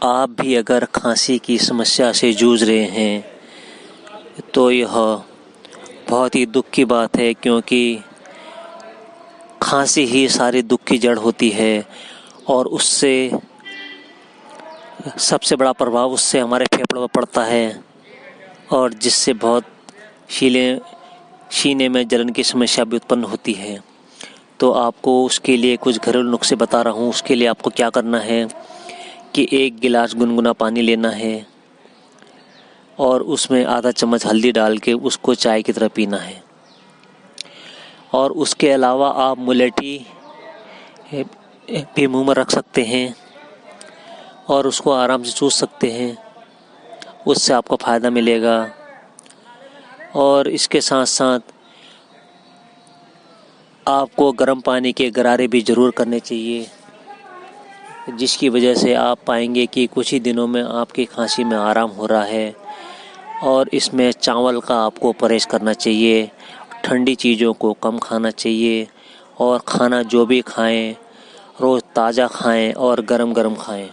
आप भी अगर खांसी की समस्या से जूझ रहे हैं तो यह बहुत ही दुख की बात है, क्योंकि खांसी ही सारी दुख की जड़ होती है और उससे सबसे बड़ा प्रभाव उससे हमारे फेफड़ों पर पड़ता है और जिससे बहुत सीने में जलन की समस्या भी उत्पन्न होती है। तो आपको उसके लिए कुछ घरेलू नुस्खे बता रहा हूँ। उसके लिए आपको क्या करना है कि 1 गिलास गुनगुना पानी लेना है और उसमें आधा चम्मच हल्दी डाल के उसको चाय की तरह पीना है। और उसके अलावा आप मुलेठी भी मुंह में रख सकते हैं और उसको आराम से चूस सकते हैं, उससे आपको फ़ायदा मिलेगा। और इसके साथ साथ आपको गर्म पानी के गरारे भी ज़रूर करने चाहिए, जिसकी वजह से आप पाएंगे कि कुछ ही दिनों में आपकी खांसी में आराम हो रहा है। और इसमें चावल का आपको परहेज़ करना चाहिए, ठंडी चीज़ों को कम खाना चाहिए और खाना जो भी खाएं रोज़ ताज़ा खाएं और गरम गरम खाएं।